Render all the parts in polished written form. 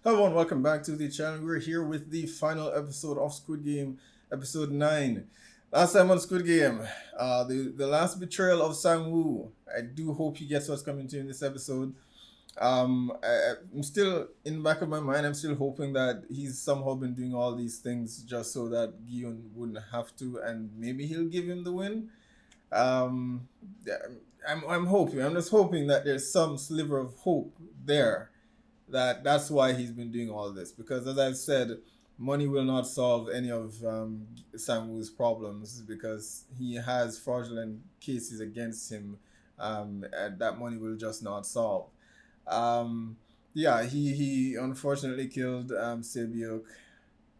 Hello and welcome back to the channel. We're here with the final episode of Squid Game, episode 9. Last time on Squid Game, the last betrayal of Sang-woo. I do hope he gets what's coming to in this episode. I'm still, in the back of my mind, I'm still hoping that he's somehow been doing all these things just so that Gion wouldn't have to, and maybe he'll give him the win. Um, yeah, I'm hoping, I'm just hoping that there's some sliver of hope there, that's why he's been doing all this, because as I've said, money will not solve any of Sang-woo's problems, because he has fraudulent cases against him, and that money will just not solve. Yeah, he unfortunately killed Sebiok,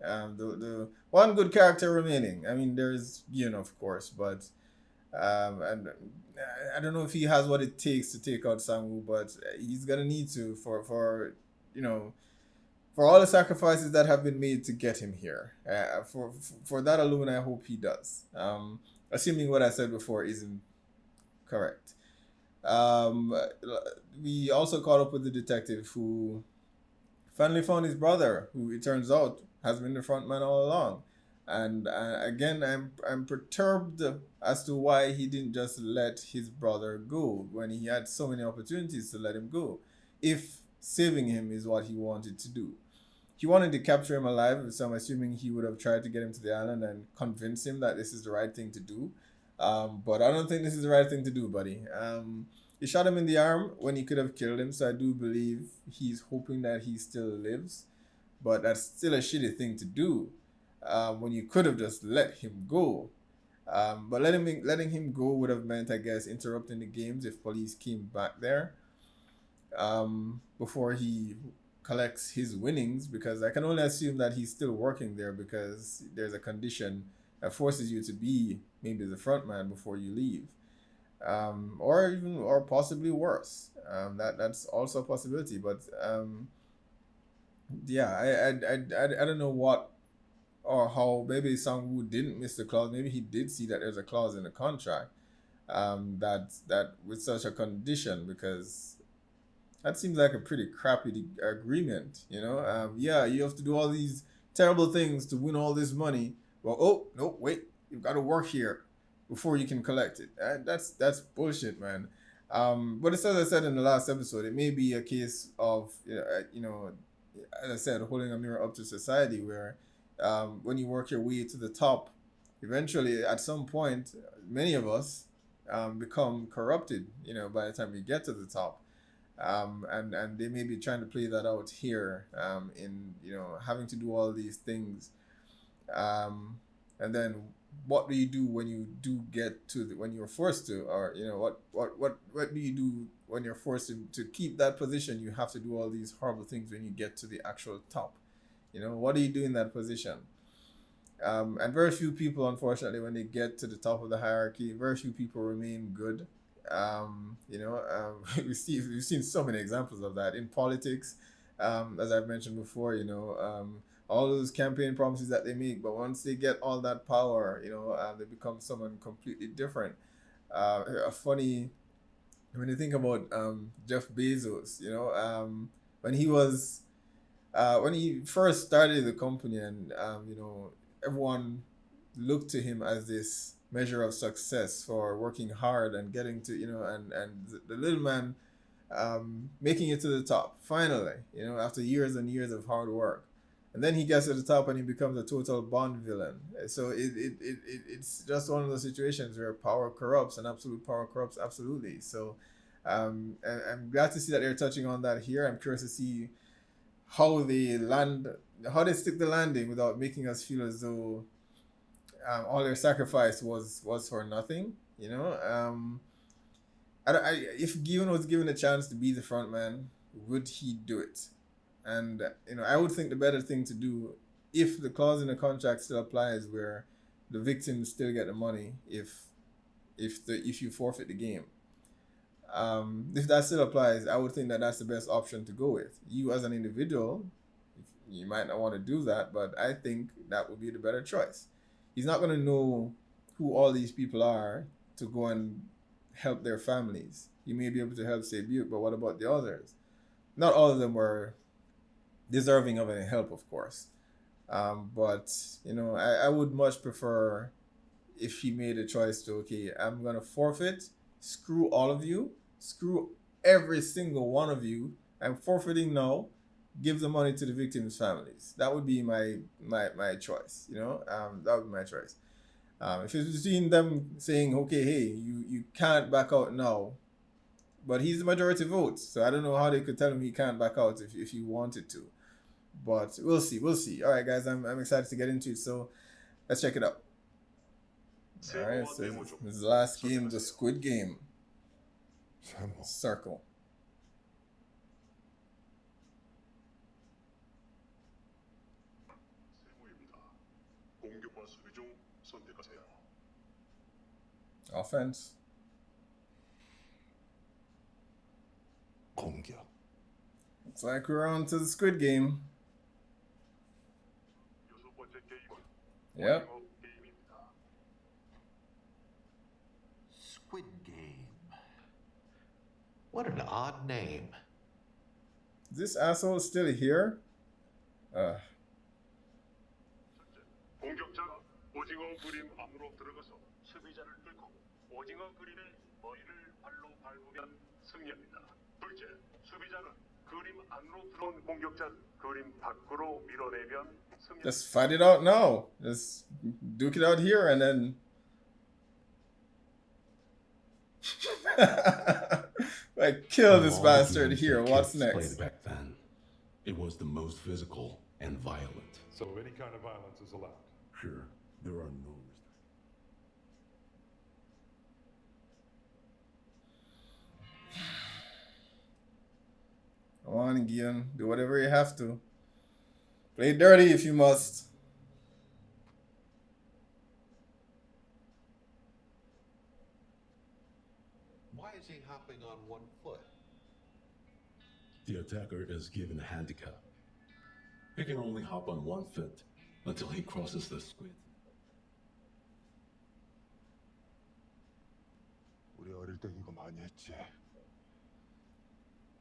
the one good character remaining. I mean, there's Yun, of course, but and I don't know if he has what it takes to take out Sang-woo, but he's gonna need to, for you know, for all the sacrifices that have been made to get him here. For that alone, I hope he does. Assuming what I said before isn't correct. Um, we also caught up with the detective who finally found his brother, who it turns out has been the front man all along. And again, I'm perturbed as to why he didn't just let his brother go when he had so many opportunities to let him go, if saving him is what he wanted to do. He wanted to capture him alive, so I'm assuming he would have tried to get him to the island and convince him that this is the right thing to do. But I don't think this is the right thing to do, buddy. He shot him in the arm when he could have killed him, so I do believe he's hoping that he still lives. But that's still a shitty thing to do, when you could have just let him go. But letting him go would have meant, I guess, interrupting the games if police came back there, before he collects his winnings, because I can only assume that he's still working there, because there's a condition that forces you to be maybe the front man before you leave, or possibly worse. That's also a possibility, but yeah, I don't know what or how. Maybe Sang-woo didn't miss the clause. Maybe he did see that there's a clause in the contract, that with such a condition, because that seems like a pretty crappy agreement, you know? Yeah, you have to do all these terrible things to win all this money. Well, oh, no, wait, you've got to work here before you can collect it. That's bullshit, man. But it's, as I said in the last episode, it may be a case of, as I said, holding a mirror up to society, where when you work your way to the top, eventually, at some point, many of us become corrupted, by the time we get to the top. And they may be trying to play that out here, in having to do all these things, and then what do you do when you do get to when you're forced to, or what do you do when you're forced to keep that position? You have to do all these horrible things when you get to the actual top. What do you do in that position? And very few people, unfortunately, when they get to the top of the hierarchy, very few people remain good. We've seen so many examples of that in politics, as I've mentioned before. All those campaign promises that they make, but once they get all that power, they become someone completely different. A funny, when you think about Jeff Bezos, when he was when he first started the company, and everyone looked to him as this measure of success for working hard and getting to, and the little man, making it to the top finally, after years and years of hard work. And then he gets to the top and he becomes a total Bond villain. So it's just one of those situations where power corrupts, and absolute power corrupts absolutely. So and I'm glad to see that they're touching on that here. I'm curious to see how they stick the landing without making us feel as though all their sacrifice was for nothing. If Gion was given a chance to be the front man, would he do it? And I would think the better thing to do, if the clause in the contract still applies, where the victims still get the money if you forfeit the game. If that still applies, I would think that that's the best option to go with. You as an individual, you might not want to do that, but I think that would be the better choice. He's not going to know who all these people are to go and help their families. he may be able to help save Butte, but what about the others? Not all of them were deserving of any help, of course. But, you know, I would much prefer if he made a choice to, okay, I'm going to forfeit, screw all of you, screw every single one of you. I'm forfeiting now. Give the money to the victims' families. That would be my choice, you know? That would be my choice. If it's between them saying, okay, hey, you can't back out now, but he's the majority vote, so I don't know how they could tell him he can't back out if he wanted to. But we'll see. All right, guys, I'm excited to get into it, so let's check it out. All right, so this is the last game, the Squid Game. Circle. Offense. Looks like we're on to the Squid Game. Yep. Squid Game. What an odd name. Is this asshole still here? 공격자가 오징어 그림 안으로 들어가서 수비자를 뚫고 오징어 그림의 머리를 발로 밟으면 승리합니다. 둘째, 수비자는 그림 안으로 들어온 공격자를 그림 밖으로 밀어내면 승리. Just fight it out now. Just duke it out here and then. Like, kill this bastard here. What's next? Back then, it was the most physical and violent. So any kind of violence is allowed. Sure, there are no Come on, Guillaume. Do whatever you have to. Play dirty if you must. Why is he hopping on one foot? The attacker is given a handicap. He can only hop on one foot until he crosses the squid. 우리 어릴 때 이거 많이 했지.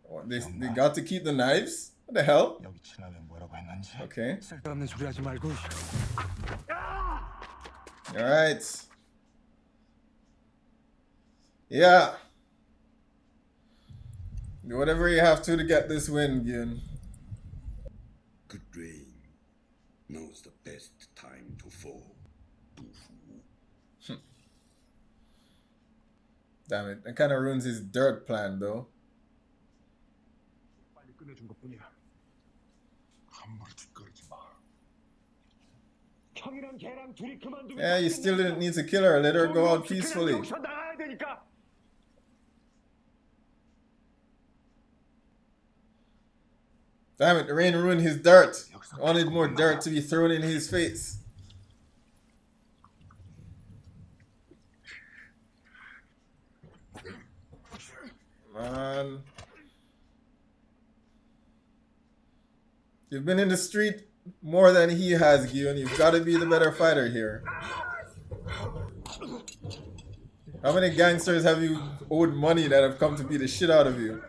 What, they got to keep the knives? What the hell? 여기 지나면 뭐라고 했는지. Okay. 쓸데없는 소리 하지 말고. Alright. Yeah. Do whatever you have to get this win, Gyun. Good rain knows the best time to fall. Damn it. That kind of ruins his dirt plan, though. 빨리 끝내준 것뿐이야. 함부로 뒷거리지 마. 형이랑 걔랑 둘이 그만두면. Yeah, you still didn't need to kill her. Let her go out peacefully. 여기서 나가야 되니까. Damn it, the rain ruined his dirt. Wanted more dirt to be thrown in his face. Man. You've been in the street more than he has, Gyun. You've got to be the better fighter here. How many gangsters have you owed money that have come to beat the shit out of you?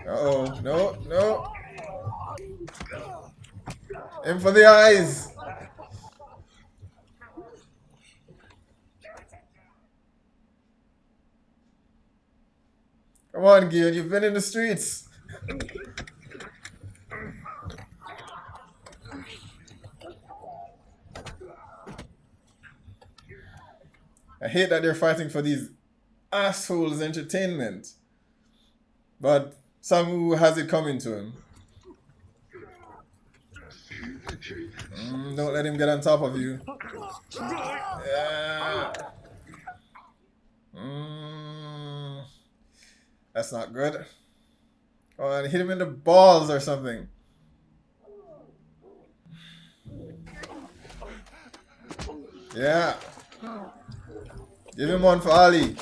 Uh-oh. No, no. In for the eyes. Come on, Gyun. You've been in the streets. I hate that they're fighting for these assholes' entertainment. But Samu has it coming to him. Don't let him get on top of you. Yeah. That's not good. Come on, hit him in the balls or something. Yeah. Give him one for Ali.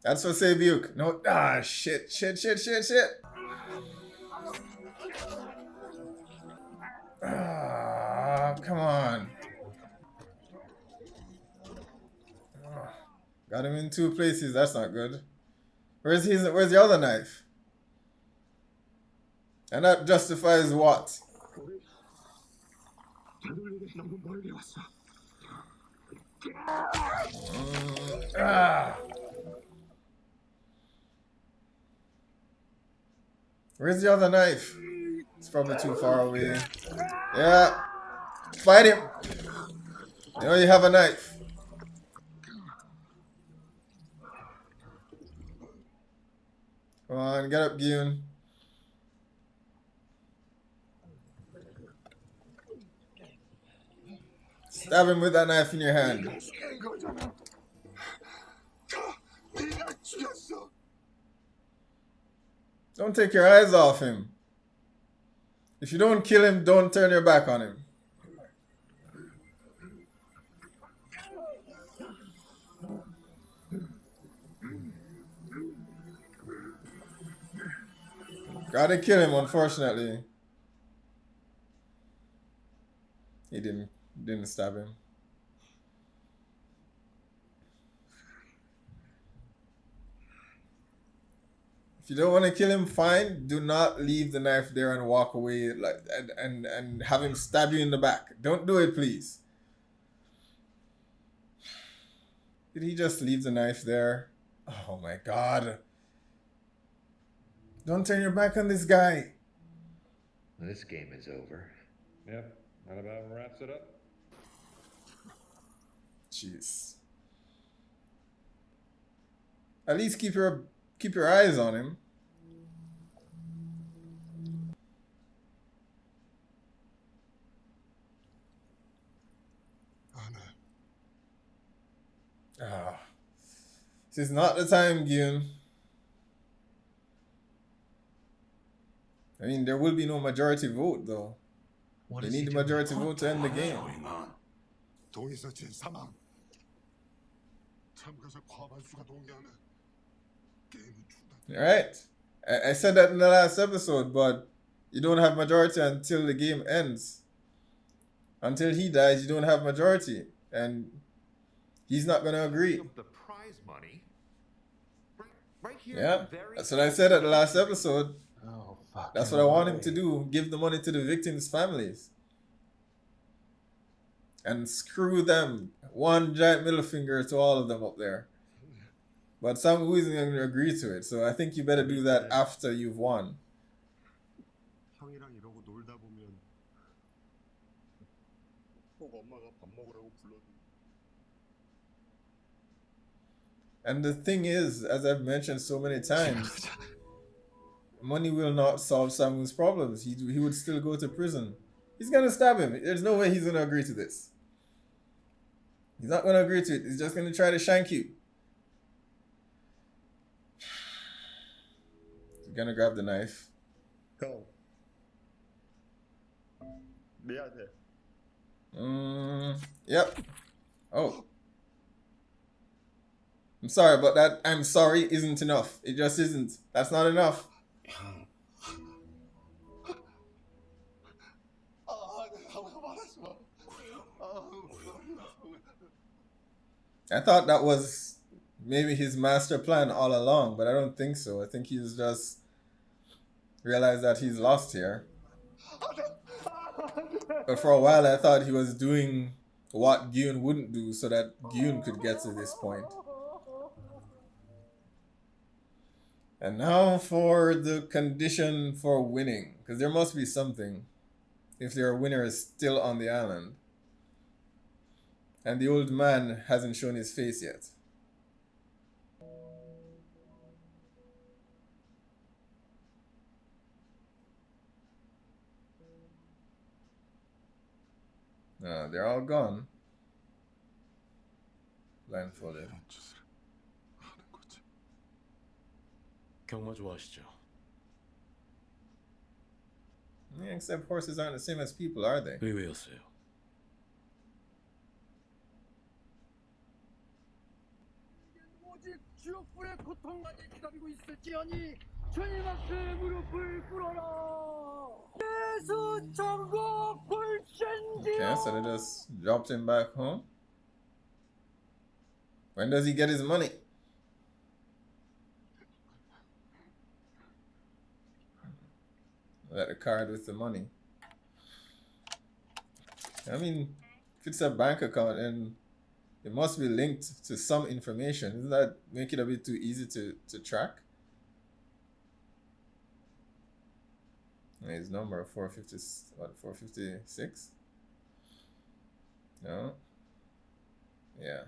That's for Sebiuk. No, shit. Got him in two places. That's not good. Where's the other knife? And that justifies what? 되돌리기 너무 멀리 왔어. Where's the other knife? It's probably too far away. Yeah. Fight him. You know you have a knife. Come on, get up, Gyun. Stab him with that knife in your hand. 죽인 거잖아. 네가 죽였어. Don't take your eyes off him. If you don't kill him, don't turn your back on him. Gotta kill him, unfortunately. He didn't stab him. If you don't want to kill him, fine. Do not leave the knife there and walk away and have him stab you in the back. Don't do it, please. Did he just leave the knife there? Oh my god. Don't turn your back on this guy. This game is over. Yep, that about wraps it up. Jeez. At least keep your eyes on him. Ah. This is not the time, Gyun. I mean, there will be no majority vote, though. What They is need he the doing? majority vote to end the game. going on? 동의서 제3항. 참가자 과반수가 동의하면 게임은 중단. Alright. I said that in the last episode, but you don't have majority until the game ends. Until he dies, you don't have majority. And he's not going to agree. The prize money. Right here. Yeah. Very That's what I said at the last episode. Oh fuck. That's what I want him to do. Give the money to the victims' families. And screw them. One giant middle finger to all of them up there. But Sang-woo isn't going to agree to it. So I think you better do that after you've won. 형이랑 이러고 놀다 보면 꼭 엄마가 밥 먹으라고 불러도. And the thing is, as I've mentioned so many times, money will not solve Sang-woo's problems. He would still go to prison. He's going to stab him. There's no way he's going to agree to this. He's not going to agree to it. He's just going to try to shank you. He's going to grab the knife. 형. 미안해. Yep. Oh. I'm sorry, but that I'm sorry isn't enough. It just isn't. That's not enough. I thought that was maybe his master plan all along, but I don't think so. I think he's just realized that he's lost here. But for a while, I thought he was doing what Gyun wouldn't do so that Gyun could get to this point. And now for the condition for winning, because there must be something if their winner is still on the island. And the old man hasn't shown his face yet. No, they're all gone. Blindfolded. 짓을 하는 거지. 경마 좋아하시죠? Yeah, except horses aren't the same as people, are they? 의외였어요. 오직 지옥불의 고통만이 기다리고 있을지어니 주님 앞에 무릎을 꿇어라. 예수 천국 불신지요. Okay, so they just dropped him back home. When does he get his money? That a card with the money. I mean, if it's a bank account and it must be linked to some information, doesn't that make it a bit too easy to track? His number 450, what, 456? No? Yeah.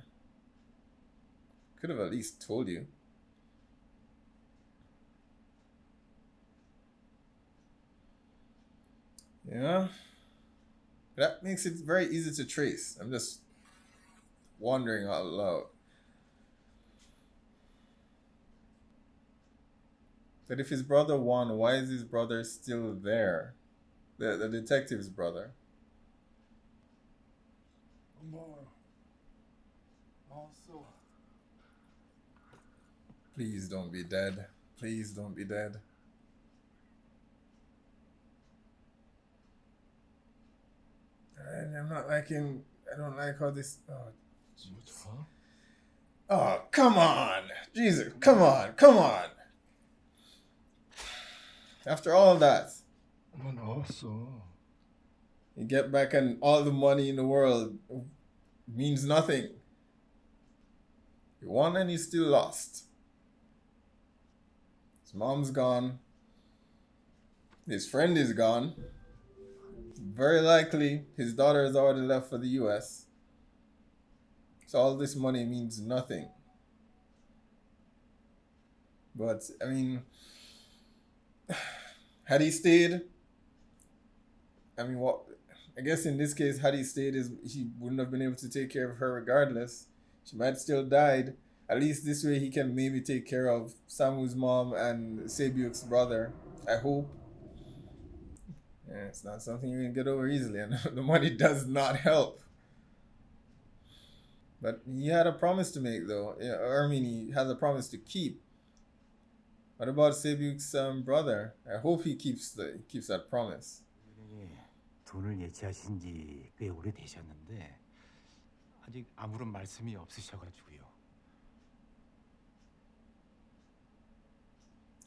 Could have at least told you. Yeah. That makes it very easy to trace. I'm just wondering out loud. But if his brother won, why is his brother still there? The detective's brother. Please don't be dead. Please don't be dead. I'm not liking. I don't like how this. Oh, jeez. Oh, come on, Jesus! Come on, come on. After all that, you get back and all the money in the world means nothing. You won and you still lost. His mom's gone. His friend is gone. Very likely his daughter has already left for the US. So all this money means nothing. But, I mean, had he stayed, I mean, what? I guess in this case, had he stayed, he wouldn't have been able to take care of her regardless. She might still died. At least this way he can maybe take care of Samu's mom and Sebyuk's brother. I hope. Yeah, it's not something you can get over easily, and the money does not help. But he had a promise to make, though. Yeah, or I mean, he has a promise to keep. What about Sebyuk's brother? I hope he keeps that promise. 돈을 예치하신 지 꽤 오래되셨는데 아직 아무런 말씀이 없으셔가지고요.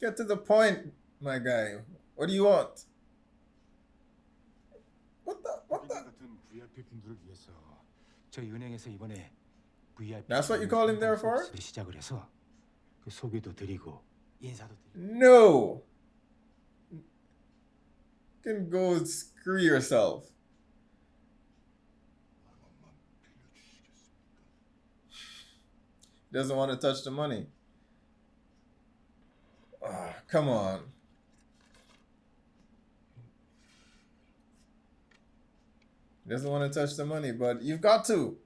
Get to the point, my guy. What do you want? What the? 같은 VIP 분들을 위해서 저희 은행에서 이번에 VIP. That's what you call him there for? 시작을 해서 그 소개도 드리고 인사도 드리고. No. You can go screw yourself. He doesn't want to touch the money. Oh, come on. He doesn't want to touch the money, but you've got to.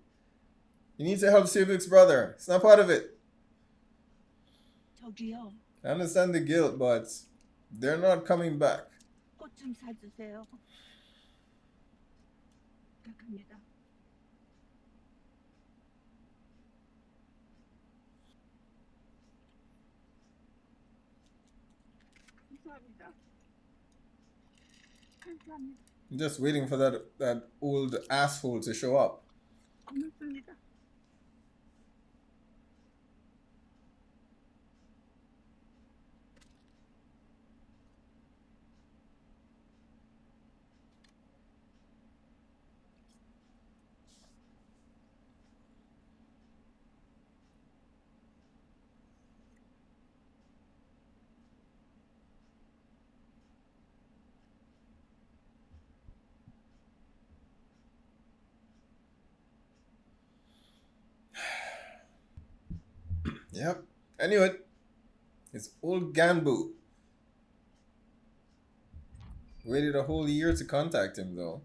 You need to help Sebyuk's brother. It's not part of it. 저기요. I understand the guilt, but they're not coming back. 꽃 좀 사주세요. 부탁합니다. 감사합니다. 감사합니다. I'm just waiting for that old asshole to show up. 고맙습니다. Yep, I knew it. It's old Ganbu. Waited a whole year to contact him, though.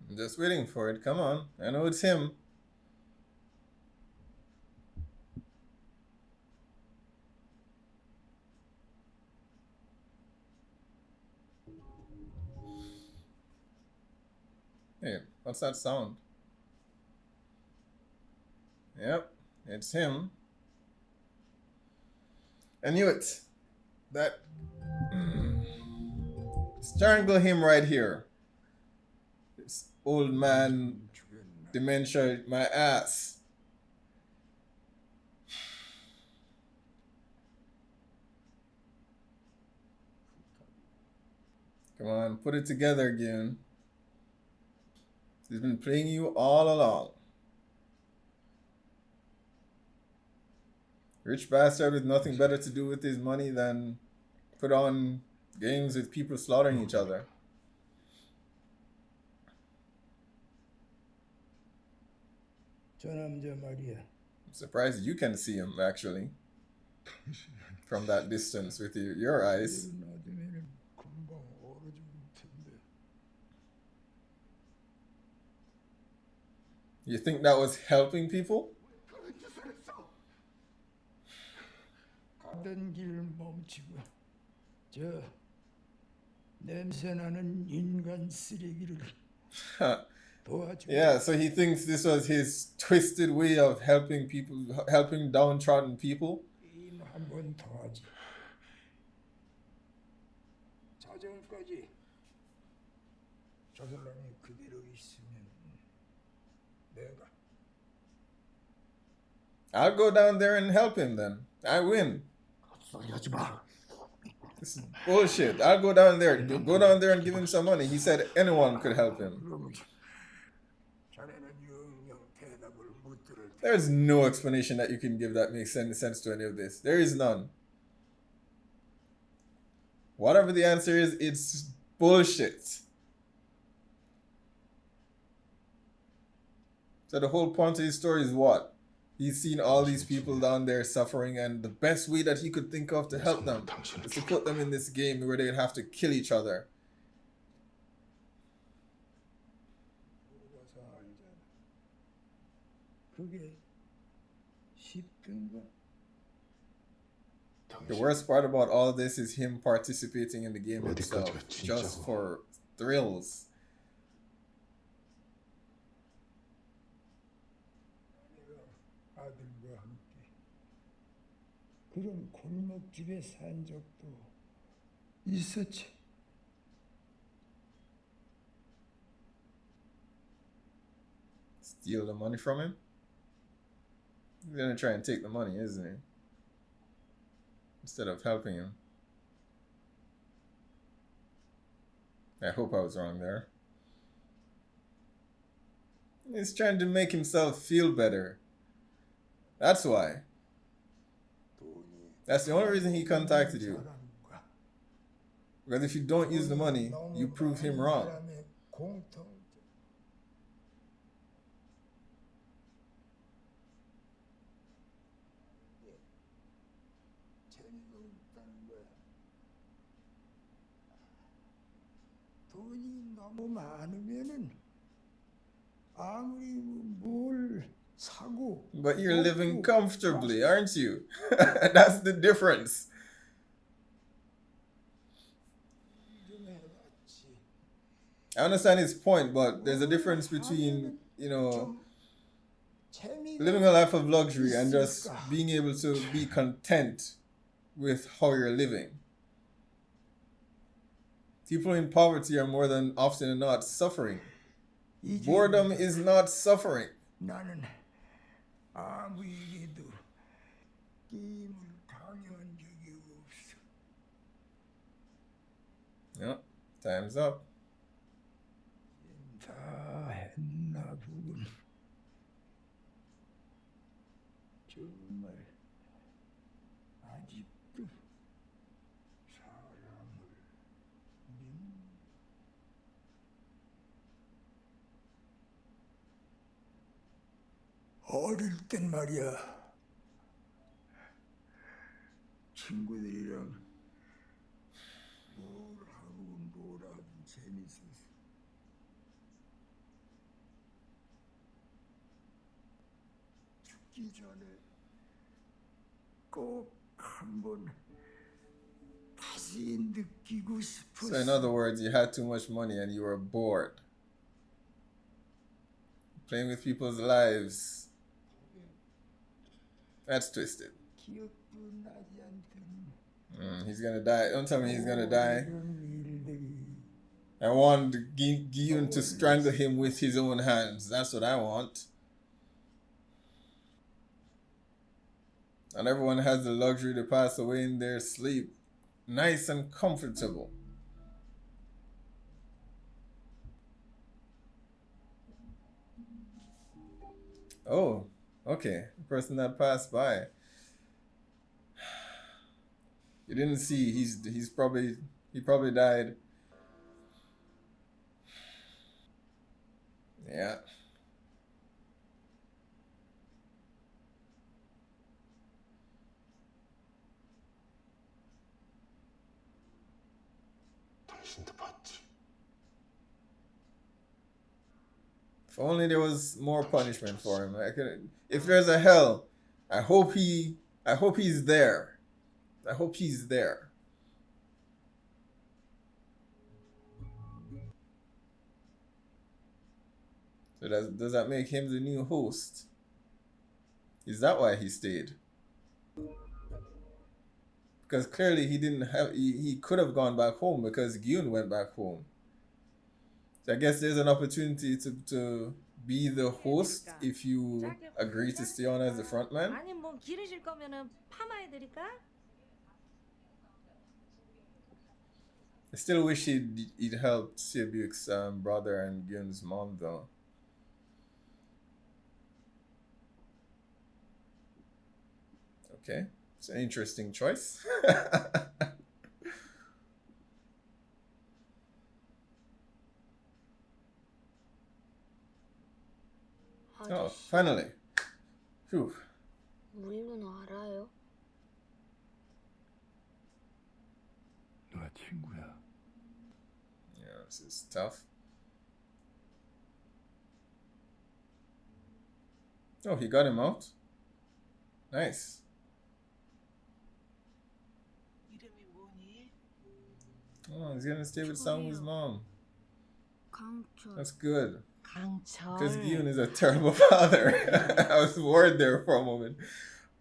I'm just waiting for it. Come on. I know it's him. Hey, what's that sound? Yep, it's him. I knew it. That... Strangle him right here. old man dementia my ass. Come on, put it together again. He's been playing you all along. Rich bastard with nothing better to do with his money than put on games with people slaughtering each other. I'm surprised you can see him actually from that distance with your eyes. You think that was helping people? 가던 길 멈추고 저 냄새나는 인간 쓰레기를 도와줘. Yeah, so he thinks this was his twisted way of helping people, helping downtrodden people. 한번 더 하지. 자정까지 저 사람이 그대로 있으면 내가 I'll go down there and help him then. I win. 하지 마. This is bullshit. I'll go down there. Go down there and give him some money. He said anyone could help him. 자네는 영영 대답을 못 들을 테. There's no explanation that you can give that makes any sense to any of this. There is none. Whatever the answer is, it's bullshit. So the whole point of his story is what? He's seen all these people down there suffering, and the best way that he could think of to help them is to put them in this game where they'd have to kill each other. 그게 쉽던가? The worst part about all this is him participating in the game itself, just for thrills. 아들과 함께 그런 골목집에 산 적도 있었지. Steal the money from him? He's gonna try and take the money, isn't he? Instead of helping him. I hope I was wrong there. He's trying to make himself feel better. That's why. That's the only reason he contacted you. Because if you don't use the money, you prove him wrong. 돈이 너무 많으면은 아무리 뭘 사고. But you're living comfortably, aren't you? That's the difference. I understand his point, but there's a difference between, you know, living a life of luxury and just being able to be content with how you're living. People in poverty are more than often than not suffering. Boredom is not suffering. 나는 아무에게도 게임을 강요한 적이 없어. Yep, time's up. 다 했나 보군. 정말 아직도 사람을 어릴 땐 말이야. 친구들이랑 뭘 하고 뭘 하고 재밌었어. 죽기 전에 꼭 한번 다시 느끼고 싶었어. So in other words, you had too much money and you were bored. Playing with people's lives. That's twisted. 기억도 나지 않던 He's gonna die. Don't tell me he's gonna die. 일들이 I want Gyun to strangle him with his own hands. That's what I want. And everyone has the luxury to pass away in their sleep. Nice and comfortable. Oh, okay. The person that passed by. You didn't see. He probably died. Yeah. 당신도 봤지. If only there was more punishment for him. If there's a hell, I hope he's there. I hope he's there. So does that make him the new host? Is that why he stayed? Because clearly he could have gone back home because Gyun went back home. So I guess there's an opportunity to be the host if you agree to stay on as the front man. 아니 뭐 기르실 거면은 파마해 드릴까? I still wish he'd helped Sebyuk's brother and Gyun's mom though. Okay, it's an interesting choice. Oh, finally. Phew. 우리 누나 알아요? 누나 친구야. Yeah, this is tough. Oh, he got him out. Nice. 이름이 뭐니? Oh, he's gonna stay with Sangwoo's mom. 강철. That's good. 강철. Because Gyun is a terrible father. I was worried there for a moment.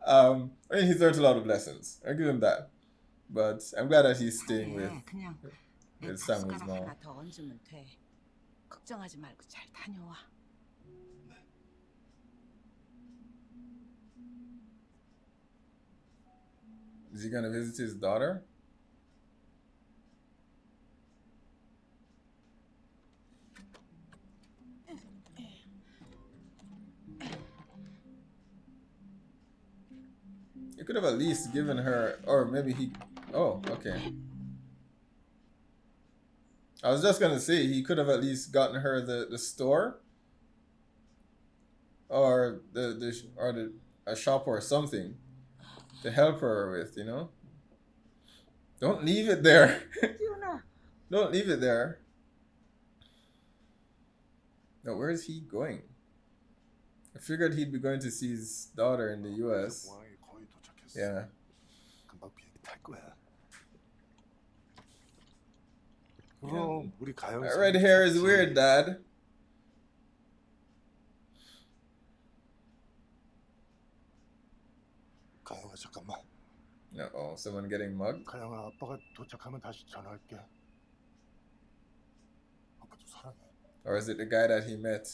I mean, he's learned a lot of lessons. I give him that. But I'm glad that he's staying with Sangwoo's mom. 하나 더 얹으면 돼. 걱정하지 말고 잘 다녀와. Is he gonna visit his daughter? You could have at least given her, or maybe he. Oh, okay. I was just gonna say he could have at least gotten her the store, or a shop or something to help her with, you know. Don't leave it there. Don't leave it there. No, where is he going? I figured he'd be going to see his daughter in the U.S. 거의 도착했어. Yeah. 금방 비행기 탈 거야. 그럼 우리 가영. That red hair is weird, Dad. 가영아 잠깐만. Uh-oh, someone getting mugged? 가영아 아빠가 도착하면 다시 전화할게. 아빠도 사랑해. Or is it the guy that he met?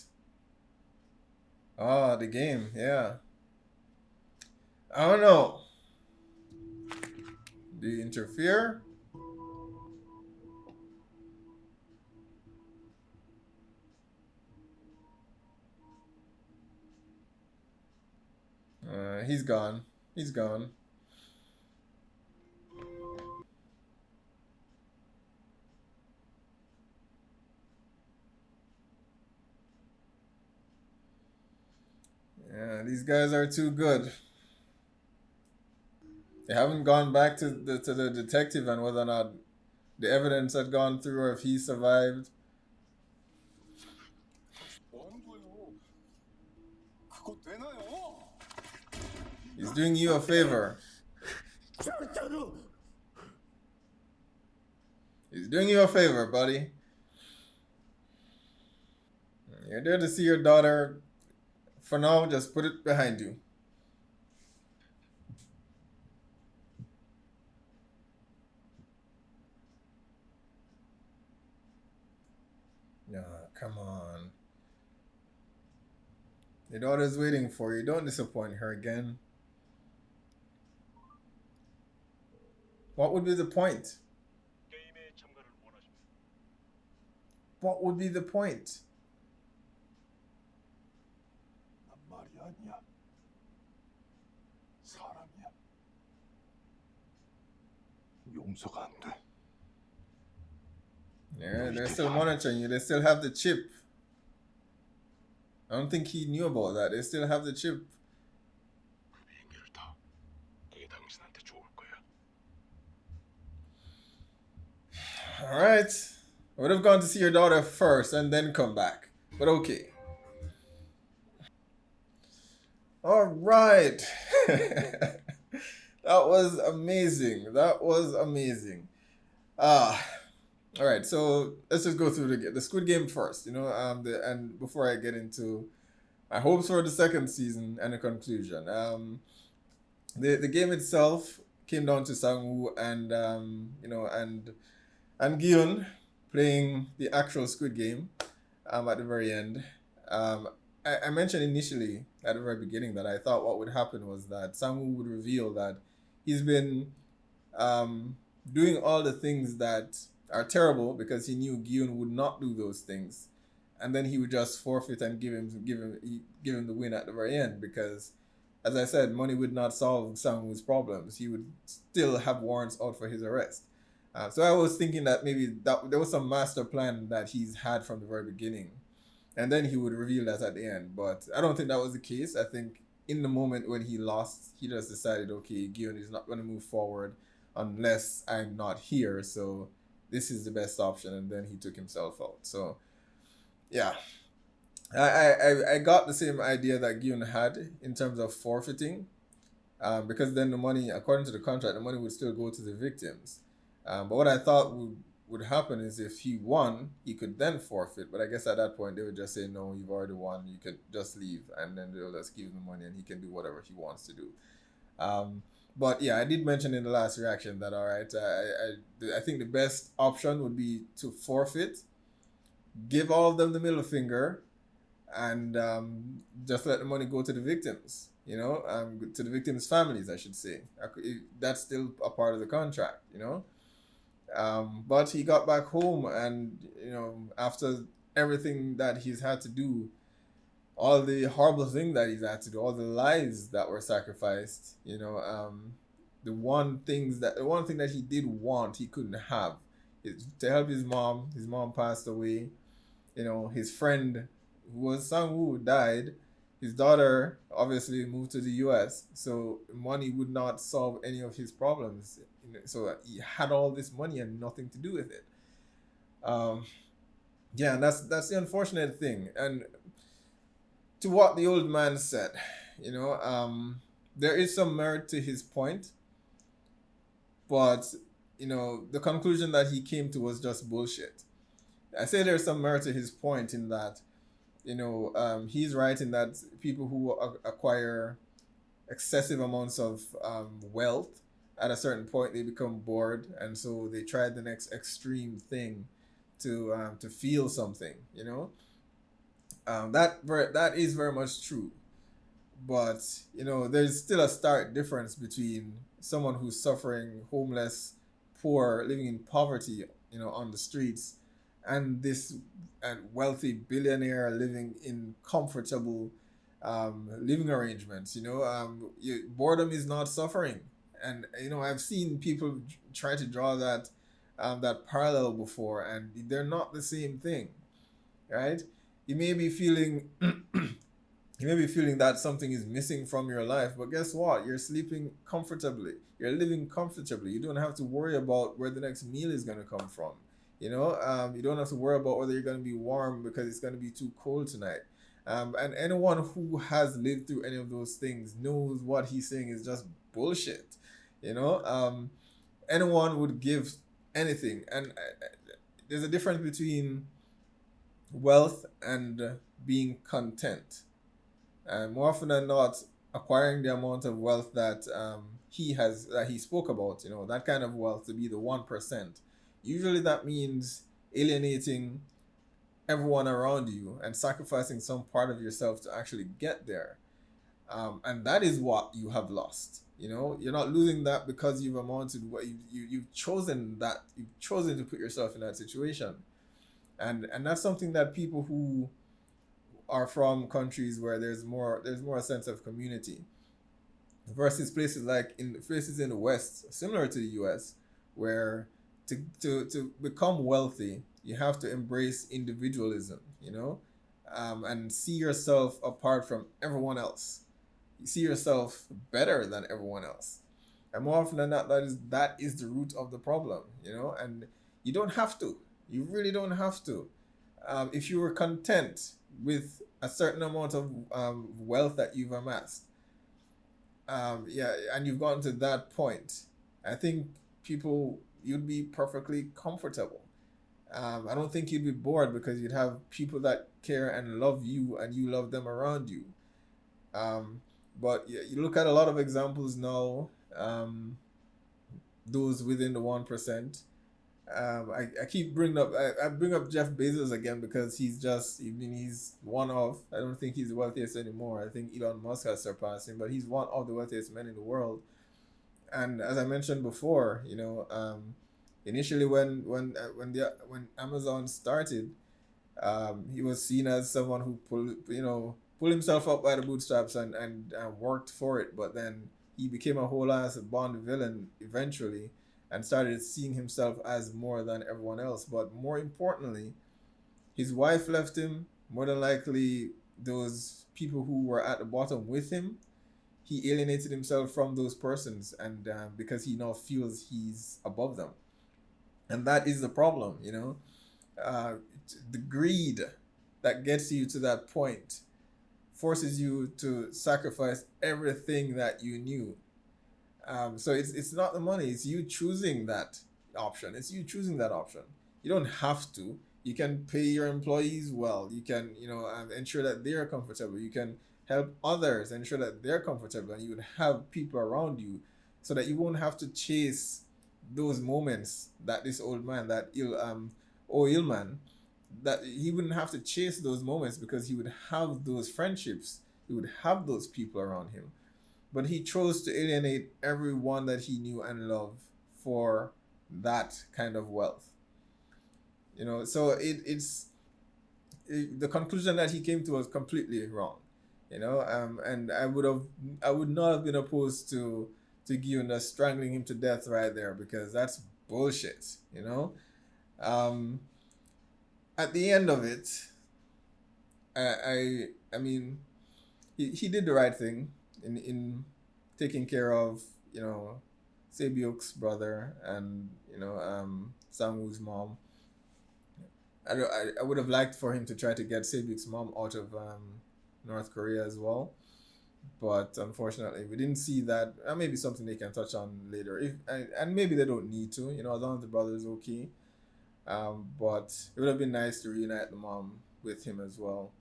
Oh, the game, yeah. I don't know. Do you interfere? He's gone. He's gone. Yeah, these guys are too good. They haven't gone back to the detective and whether or not the evidence had gone through or if he survived. He's doing you a favor. He's doing you a favor, buddy. You're there to see your daughter. For now, just put it behind you. Yeah, come on. Your daughter's waiting for you. Don't disappoint her again. What would be the point? 게임에 참가를 원하십니다. What would be the point? 난 말이 아니야. 사람이야. 용서가 안 돼. Yeah, they're still monitoring you. They still have the chip. I don't think he knew about that. They still have the chip. 그 비행기를 타. 그게 당신한테 좋을 거야. All right. I would have gone to see your daughter first and then come back. But okay. All right. That was amazing. That was amazing. All right. So let's just go through the Squid Game first. And before I get into my hopes for the second season and the conclusion. The game itself came down to Sang-woo and Gyun playing the actual Squid Game at the very end. I mentioned initially at the very beginning that I thought what would happen was that Sang-woo would reveal that he's been doing all the things that are terrible because he knew Gyun would not do those things, and then he would just forfeit and give him the win at the very end because, as I said, money would not solve Sang-woo's problems. He would still have warrants out for his arrest. So I was thinking that maybe that there was some master plan that he's had from the very beginning, and then he would reveal that at the end. But I don't think that was the case. I think in the moment when he lost, he just decided, okay, Gyun is not going to move forward unless I'm not here. So this is the best option, and then he took himself out. So yeah, I got the same idea that Gyun had in terms of forfeiting, because then the money, according to the contract, the money would still go to the victims. But what I thought would happen is if he won, he could then forfeit. But I guess at that point they would just say, no, you've already won, you could just leave, and then they'll just give him the money and he can do whatever he wants to do. But yeah, I did mention in the last reaction that, all right, I think the best option would be to forfeit, give all of them the middle finger, and just let the money go to the victims, to the victims' families, I should say. That's still a part of the contract, But he got back home, and, after everything that he's had to do, all the horrible thing that he's had to do, all the lives that were sacrificed, the one thing that he did want, he couldn't have, is to help his mom. His mom passed away. His friend, who was Sang-woo, died. His daughter obviously moved to the US, so money would not solve any of his problems. So he had all this money and nothing to do with it. Yeah, and that's the unfortunate thing. And to what the old man said, there is some merit to his point, but the conclusion that he came to was just bullshit. I say there's some merit to his point in that, he's right in that people who acquire excessive amounts of wealth, at a certain point they become bored, and so they try the next extreme thing to feel something. That is very much true, but there's still a stark difference between someone who's suffering, homeless, poor, living in poverty, on the streets, and this wealthy billionaire living in comfortable living arrangements. Boredom is not suffering, and I've seen people try to draw that parallel before, and they're not the same thing, right? You may be feeling that something is missing from your life, but guess what? You're sleeping comfortably. You're living comfortably. You don't have to worry about where the next meal is going to come from. You don't have to worry about whether you're going to be warm because it's going to be too cold tonight. And anyone who has lived through any of those things knows what he's saying is just bullshit. Anyone would give anything. And there's a difference between wealth and being content. And more often than not, acquiring the amount of wealth that he spoke about, that kind of wealth to be the 1%. Usually that means alienating everyone around you and sacrificing some part of yourself to actually get there. And that is what you have lost. You know, you're not losing that because you've amounted what you've chosen, that you've chosen to put yourself in that situation. And that's something that people who are from countries where there's more a sense of community versus places in the West, similar to the US, where to become wealthy, you have to embrace individualism, you know, and see yourself apart from everyone else. You see yourself better than everyone else. And more often than not, that is the root of the problem, you know, and you don't have to. You really don't have to. If you were content with a certain amount of wealth that you've amassed, yeah, and you've gotten to that point, I think you'd be perfectly comfortable. I don't think you'd be bored because you'd have people that care and love you, and you love them around you. But yeah, you look at a lot of examples now, those within the 1%. I keep I bring up Jeff Bezos again because he's one of, I don't think he's the wealthiest anymore. I think Elon Musk has surpassed him, but he's one of the wealthiest men in the world. And as I mentioned before, you know, initially when Amazon started, he was seen as someone who pulled himself up by the bootstraps and worked for it. But then he became a whole ass Bond villain eventually, and started seeing himself as more than everyone else. But more importantly, his wife left him. More than likely, those people who were at the bottom with him, he alienated himself from those persons, and because he now feels he's above them, and that is the problem, you know. The greed that gets you to that point forces you to sacrifice everything that you knew. So it's not the money, it's you choosing that option. It's you choosing that option. You don't have to. You can pay your employees well. You can, you know, ensure that they're comfortable. You can help others, ensure that they're comfortable, and you would have people around you so that you won't have to chase those moments that this old man, ill man, that he wouldn't have to chase those moments because he would have those friendships. He would have those people around him. But he chose to alienate everyone that he knew and loved for that kind of wealth. You know, so the conclusion that he came to was completely wrong. You know, and I would not have been opposed to Gion just strangling him to death right there, because that's bullshit. You know, at the end of it, I mean, he did the right thing in taking care of, you know, Sebyuk's brother and, you know, Sangwoo's mom. I would have liked for him to try to get Sebyuk's mom out of North Korea as well, but unfortunately we didn't see that. Maybe something they can touch on later, and maybe they don't need to, you know, as long as the brother is okay. But it would have been nice to reunite the mom with him as well.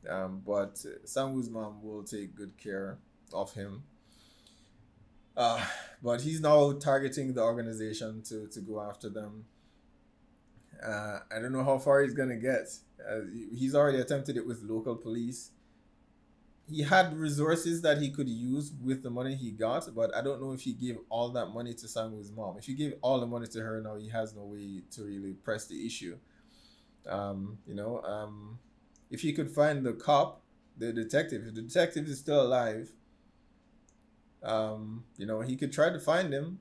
But Sangwoo's mom will take good care of him. But he's now targeting the organization to go after them. I don't know how far he's gonna get. He's already attempted it with local police. He had resources that he could use with the money he got, but I don't know if he gave all that money to Sangwoo's mom. If he gave all the money to her now, he has no way to really press the issue. You know, if he could find the cop, the detective, if the detective is still alive, you know, he could try to find him.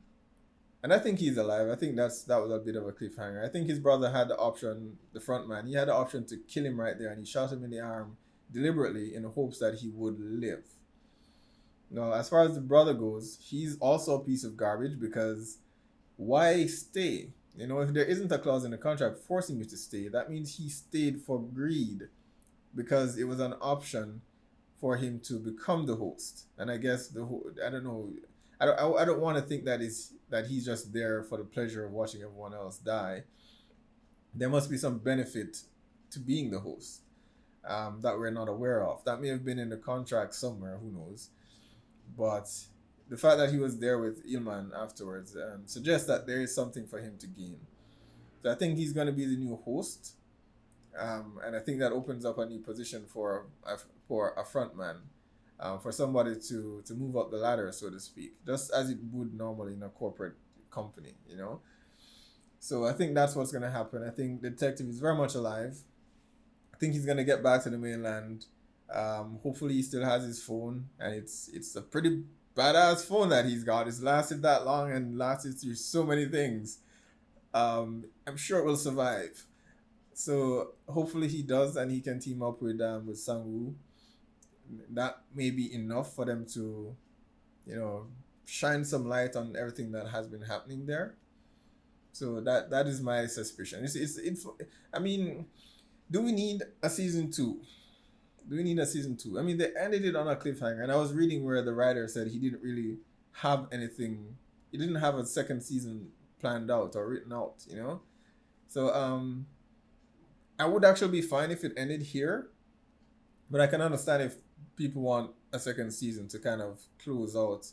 And I think he's alive. I think that was a bit of a cliffhanger. I think his brother had the option, the front man, he had the option to kill him right there, and he shot him in the arm deliberately in the hopes that he would live. Now, as far as the brother goes, he's also a piece of garbage, because why stay? You know, if there isn't a clause in the contract forcing you to stay, that means he stayed for greed, because it was an option for him to become the host. And I guess I don't know. I don't want to think that he's just there for the pleasure of watching everyone else die. There must be some benefit to being the host that we're not aware of. That may have been in the contract somewhere, who knows. But the fact that he was there with Ilman afterwards suggests that there is something for him to gain. So I think he's going to be the new host. And I think that opens up a new position for a front man, for somebody to move up the ladder, so to speak, just as it would normally in a corporate company, you know. So I think that's what's gonna happen. I think the detective is very much alive. I think he's gonna get back to the mainland. Hopefully he still has his phone, and it's a pretty badass phone that he's got. It's lasted that long and lasted through so many things. I'm sure it will survive. So hopefully he does, and he can team up with Sang-woo. That may be enough for them to, you know, shine some light on everything that has been happening there. So that is my suspicion. I mean, do we need a season two? Do we need a season two? I mean, they ended it on a cliffhanger, and I was reading where the writer said he didn't really have anything. He didn't have a second season planned out or written out, you know. So I would actually be fine if it ended here, but I can understand if people want a second season to kind of close out,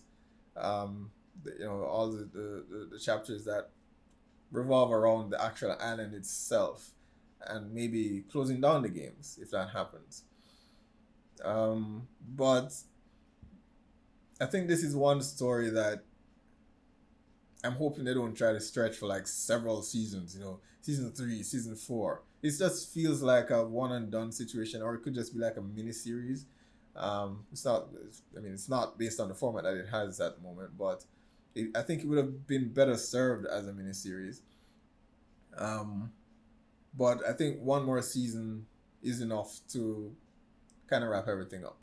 all the chapters that revolve around the actual island itself, and maybe closing down the games if that happens. But I think this is one story that I'm hoping they don't try to stretch for like several seasons, you know, season 3, season 4. It just feels like a one and done situation, or it could just be like a mini series. It's not, I mean, it's not based on the format that it has at the moment, but I think it would have been better served as a mini series. But I think one more season is enough to kind of wrap everything up.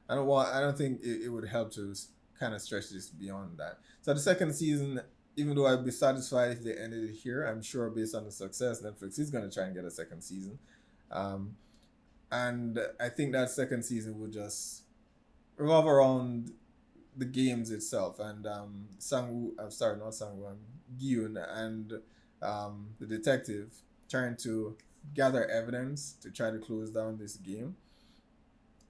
I don't think it would help to kind of stretch this beyond that. So the second season, even though I'd be satisfied if they ended it here, I'm sure based on the success, Netflix is going to try and get a second season. And I think that second season would just revolve around the games itself, and Gyun and the detective trying to gather evidence to try to close down this game.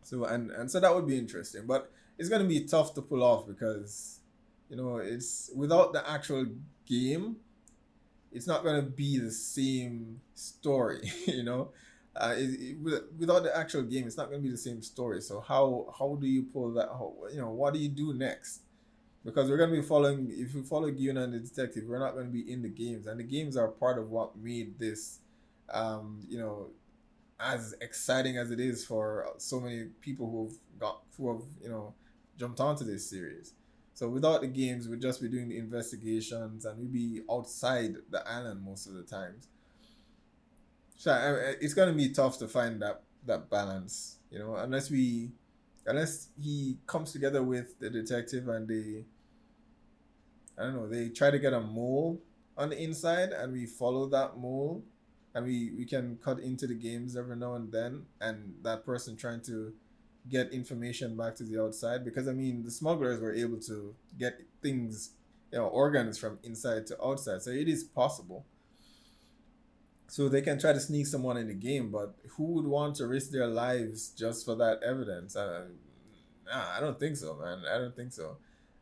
So and so that would be interesting, but it's going to be tough to pull off because, you know, it's without the actual game, it's not going to be the same story. You know, without the actual game, it's not going to be the same story. So how do you pull that? What do you do next? Because we're going to be following. If we follow Gyun and the detective, we're not going to be in the games, and the games are part of what made this, as exciting as it is for so many people who have jumped onto this series. So without the games, we'd just be doing the investigations, and we'd be outside the island most of the times. So it's gonna be tough to find that balance, you know, unless he comes together with the detective and they try to get a mole on the inside, and we follow that mole, and we can cut into the games every now and then, and that person trying to get information back to the outside, because I mean the smugglers were able to get things, organs from inside to outside, so it is possible. So they can try to sneak someone in the game, but who would want to risk their lives just for that evidence? I don't think so, man. I don't think so.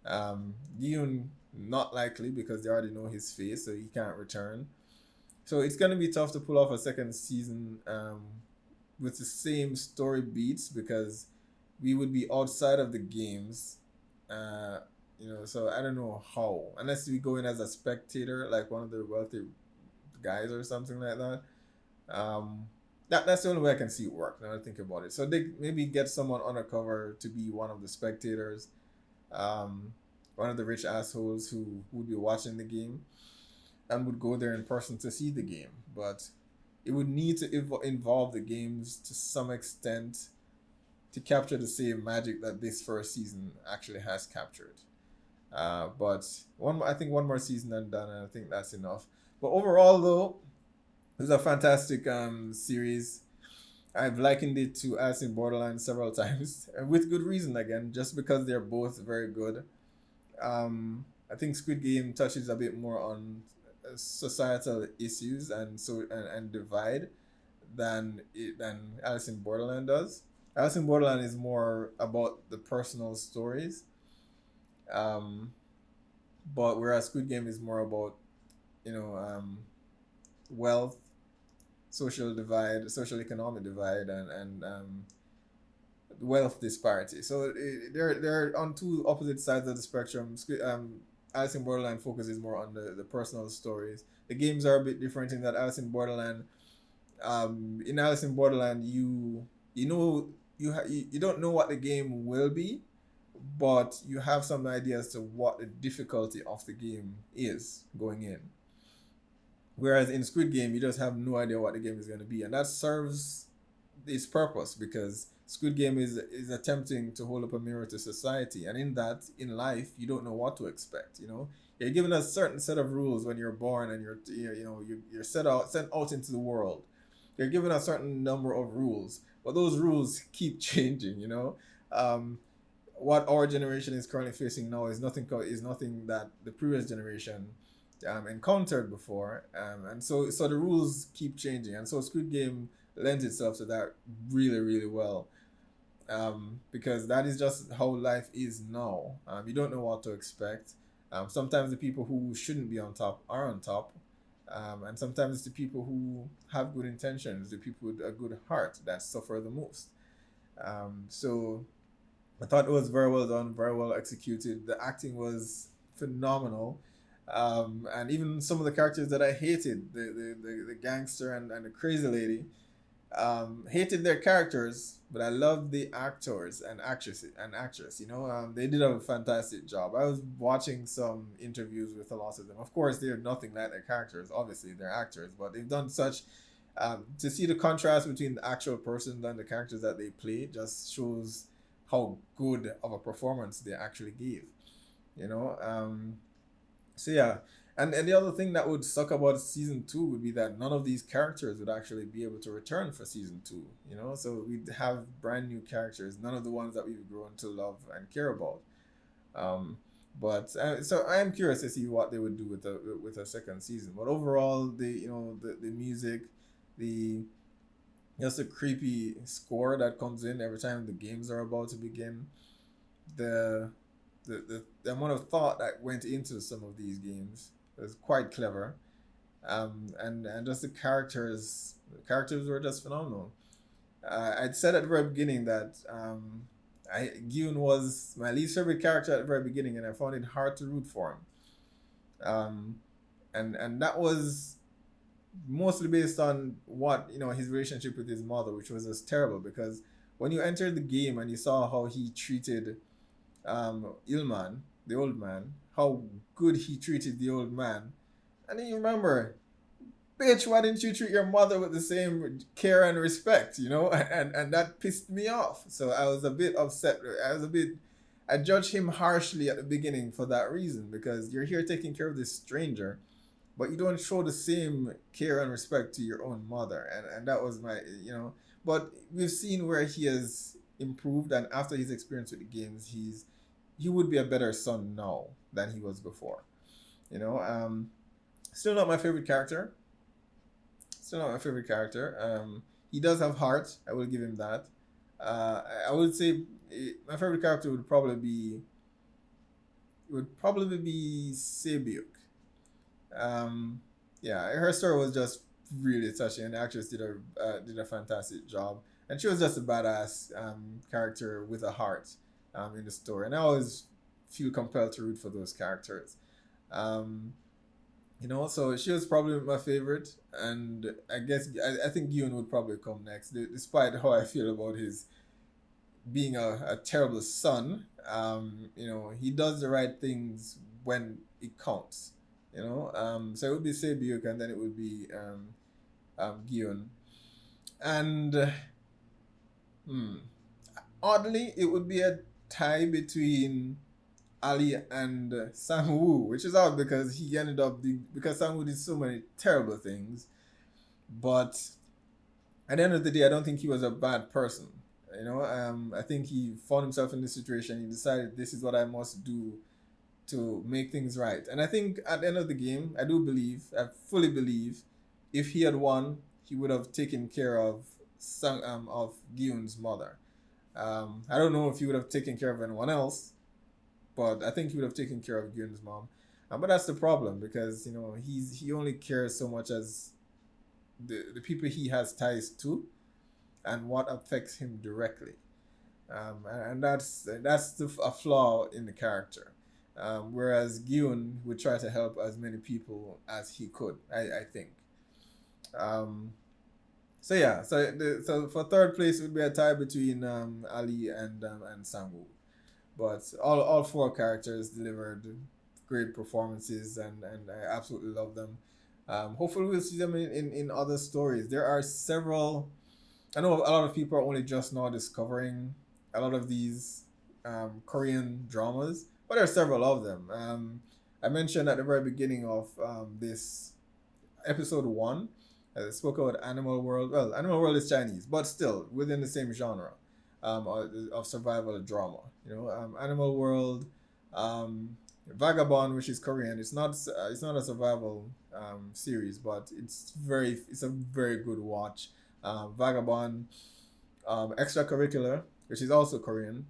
Yoon, not likely, because they already know his face, so he can't return. So it's gonna be tough to pull off a second season with the same story beats, because we would be outside of the games. So I don't know how, unless we go in as a spectator, like one of the wealthy guys or something like that. That's the only way I can see it work now I think about it. So they maybe get someone undercover to be one of the spectators, one of the rich assholes who would be watching the game and would go there in person to see the game. But it would need to involve the games to some extent to capture the same magic that this first season actually has captured. But I think one more season and done, and I think that's enough. But overall, though, it was a fantastic series. I've likened it to Alice in Borderland several times, and with good reason again, just because they're both very good. I think Squid Game touches a bit more on societal issues and divide than Alice in Borderland does. Alice in Borderland is more about the personal stories, but whereas Squid Game is more about wealth, social divide, social economic divide, and wealth disparity. So they're on two opposite sides of the spectrum. Alice in Borderland focuses more on the personal stories. The games are a bit different in that in Alice in Borderland, you know you don't know what the game will be, but you have some idea as to what the difficulty of the game is going in. Whereas in Squid Game, you just have no idea what the game is going to be, and that serves its purpose because Squid Game is attempting to hold up a mirror to society, and in that, in life, you don't know what to expect. You know, you're given a certain set of rules when you're born, and you're sent out into the world. You're given a certain number of rules, but those rules keep changing. You know, what our generation is currently facing now is nothing that the previous generation encountered before, and so the rules keep changing, and so Squid Game lends itself to that really, really well, because that is just how life is now. You don't know what to expect. Sometimes the people who shouldn't be on top are on top, and sometimes it's the people who have good intentions, the people with a good heart that suffer the most. So I thought it was very well done, very well executed. The acting was phenomenal. And even some of the characters that I hated, the gangster and the crazy lady, hated their characters, but I loved the actors and actress. You know, they did a fantastic job. I was watching some interviews with a lot of them. Of course, they're nothing like their characters. Obviously, they're actors, but they've done such. To see the contrast between the actual person and the characters that they play just shows how good of a performance they actually gave. You know. So yeah, and the other thing that would suck about season 2 would be that none of these characters would actually be able to return for season 2. You know, so we'd have brand new characters, none of the ones that we've grown to love and care about. But so I am curious to see what they would do with a second season. But overall, the music, the just a creepy score that comes in every time the games are about to begin, the amount of thought that went into some of these games was quite clever, and just the characters were just phenomenal. I'd said at the very beginning that Gyun was my least favorite character at the very beginning, and I found it hard to root for him. And that was mostly based on what his relationship with his mother, which was just terrible, because when you entered the game and you saw how he treated Ilman, the old man, how good he treated the old man, and then you remember, bitch, why didn't you treat your mother with the same care and respect, and that pissed me off. So I was a bit upset. I judged him harshly at the beginning for that reason, because you're here taking care of this stranger, but you don't show the same care and respect to your own mother, and that was but we've seen where he has improved, and after his experience with the games, he would be a better son now than he was before. Still not my favorite character. He does have heart. I will give him that. I would say my favorite character would probably be Sebiuk. Yeah, her story was just really touching, and the actress did a fantastic job. And she was just a badass character with a heart in the story. And I always feel compelled to root for those characters. So she was probably my favorite. And I guess, I think Gyun would probably come next, despite how I feel about his being a terrible son. He does the right things when it counts. So it would be Sebiuk, and then it would be Gyun. And oddly, it would be a tie between Ali and Sang-woo, which is odd because because Sang-woo did so many terrible things. But at the end of the day, I don't think he was a bad person. I think he found himself in this situation. He decided, this is what I must do to make things right. And I think at the end of the game, I fully believe, if he had won, he would have taken care of Gyun's mother. I don't know if he would have taken care of anyone else, but I think he would have taken care of Gyun's mom. But that's the problem, because he only cares so much as the people he has ties to and what affects him directly. And that's a flaw in the character. Whereas Gyun would try to help as many people as he could, I think. Um, so yeah, so for third place it would be a tie between Ali and Sangwoo, but all four characters delivered great performances, and I absolutely love them. Hopefully we'll see them in other stories. There are several. I know a lot of people are only just now discovering a lot of these Korean dramas, but there are several of them. I mentioned at the very beginning of this episode 1, I spoke about Animal World. Well, Animal World is Chinese, but still within the same genre of survival drama. Animal World, Vagabond, which is Korean. It's not a survival series, but it's a very good watch. Vagabond, Extracurricular, which is also Korean.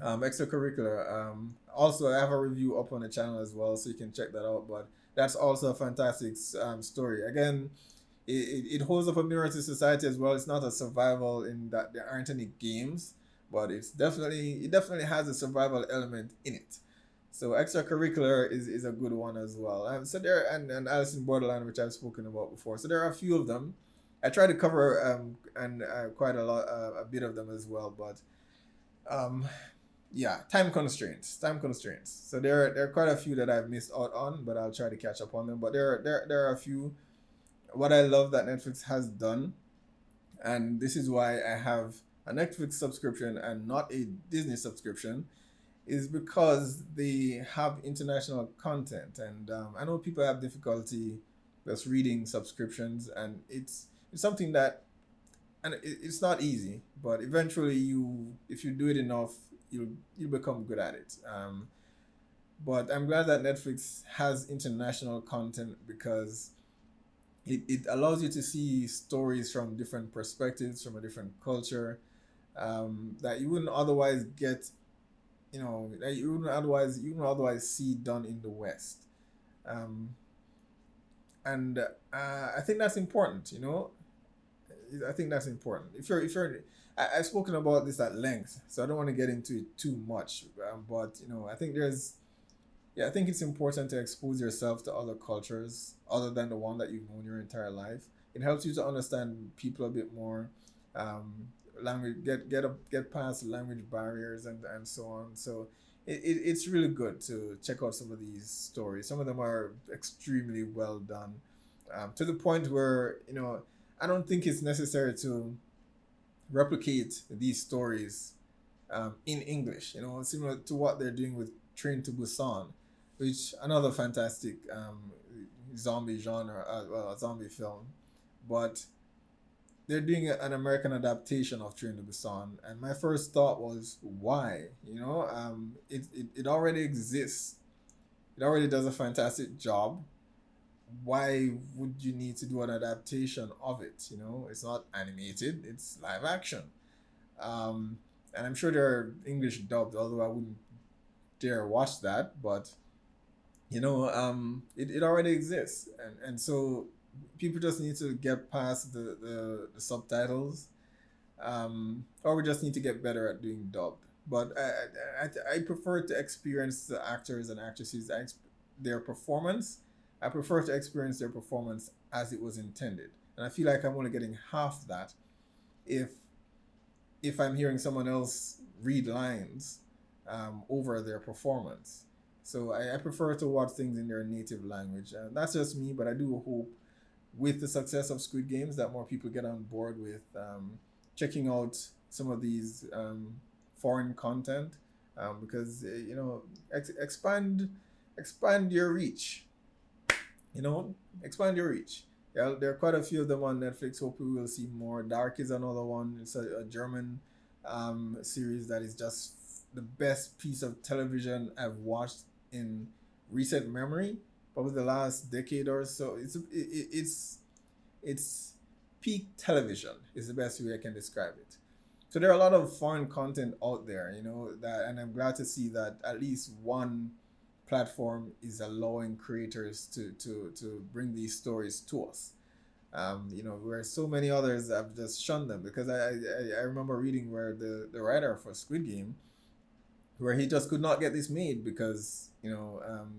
Extracurricular. Also, I have a review up on the channel as well, so you can check that out. But that's also a fantastic story. Again, it holds up a mirror to society as well. It's not a survival in that there aren't any games, but it definitely has a survival element in it. So Extracurricular is a good one as well. So there and Alice in Borderland, which I've spoken about before. So there are a few of them. I try to cover and quite a bit of them as well, but yeah, time constraints. So there are quite a few that I've missed out on, but I'll try to catch up on them. But there are a few. What I love that Netflix has done, and this is why I have a Netflix subscription and not a Disney subscription, is because they have international content. And I know people have difficulty just reading subscriptions, and it's something that, and it's not easy, but eventually if you do it enough, you'll become good at it. But I'm glad that Netflix has international content, because it allows you to see stories from different perspectives, from a different culture, that you wouldn't otherwise get, that you wouldn't otherwise see done in the West. And I think that's important. I think that's important. I've spoken about this at length, so I don't want to get into it too much. But I think it's important to expose yourself to other cultures other than the one that you've known your entire life. It helps you to understand people a bit more. Language, get past language barriers and so on. So it's really good to check out some of these stories. Some of them are extremely well done, to the point where I don't think it's necessary to replicate these stories in English. Similar to what they're doing with Train to Busan, which another fantastic zombie genre, zombie film, but they're doing an American adaptation of Train to Busan, and my first thought was, why? It already exists. It already does a fantastic job. Why would you need to do an adaptation of it? It's not animated, it's live action. And I'm sure there are English dubbed, although I wouldn't dare watch that, but it already exists. And so people just need to get past the subtitles, or we just need to get better at doing dubbed. But I prefer to experience the actors and actresses, their performance. I prefer to experience their performance as it was intended. And I feel like I'm only getting half that if I'm hearing someone else read lines over their performance. So I prefer to watch things in their native language. And that's just me, but I do hope with the success of Squid Games that more people get on board with checking out some of these foreign content, because expand your reach. Expand your reach. Yeah, there are quite a few of them on Netflix. Hope we will see more. Dark is another one. It's a German series that is just the best piece of television I've watched in recent memory, probably the last decade or so. It's peak television is the best way I can describe it. So there are a lot of foreign content out there, and I'm glad to see that at least one platform is allowing creators to bring these stories to us. Where so many others have just shunned them, because I remember reading where the writer for Squid Game, where he just could not get this made because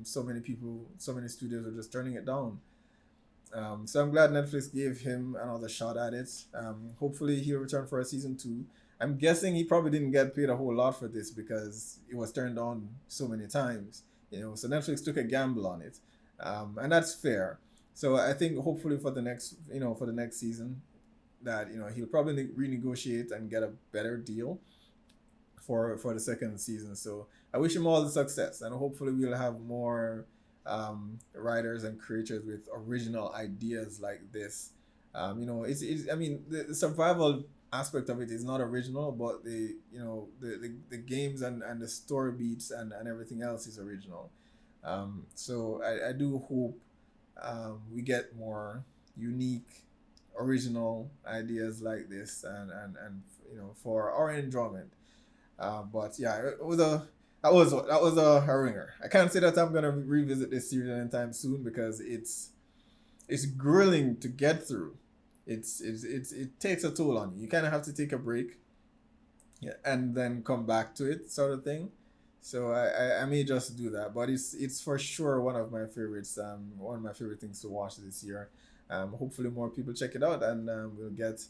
so many people, so many studios are just turning it down. So I'm glad Netflix gave him another shot at it. Hopefully he'll return for a season 2. I'm guessing he probably didn't get paid a whole lot for this because it was turned down so many times. So Netflix took a gamble on it, and that's fair. So I think hopefully for the next season, that he'll probably renegotiate and get a better deal for the second season. So I wish him all the success, and hopefully we'll have more writers and creators with original ideas like this. I mean, the survival aspect of it is not original, but the games and the story beats and everything else is original. So I do hope we get more unique, original ideas like this, and for our enjoyment. But yeah, it was a that was a ringer. I can't say that I'm gonna revisit this series anytime soon because it's grilling to get through. It takes a toll on you. You kind of have to take a break, yeah, and then come back to it, sort of thing. So I may just do that, but it's for sure one of my favorites. One of my favorite things to watch this year. Hopefully more people check it out, and we'll get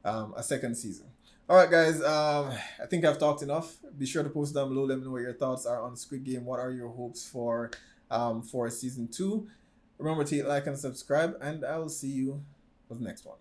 a second season. All right, guys. I think I've talked enough. Be sure to post down below. Let me know what your thoughts are on Squid Game. What are your hopes for season 2? Remember to hit like and subscribe, and I will see you for the next one.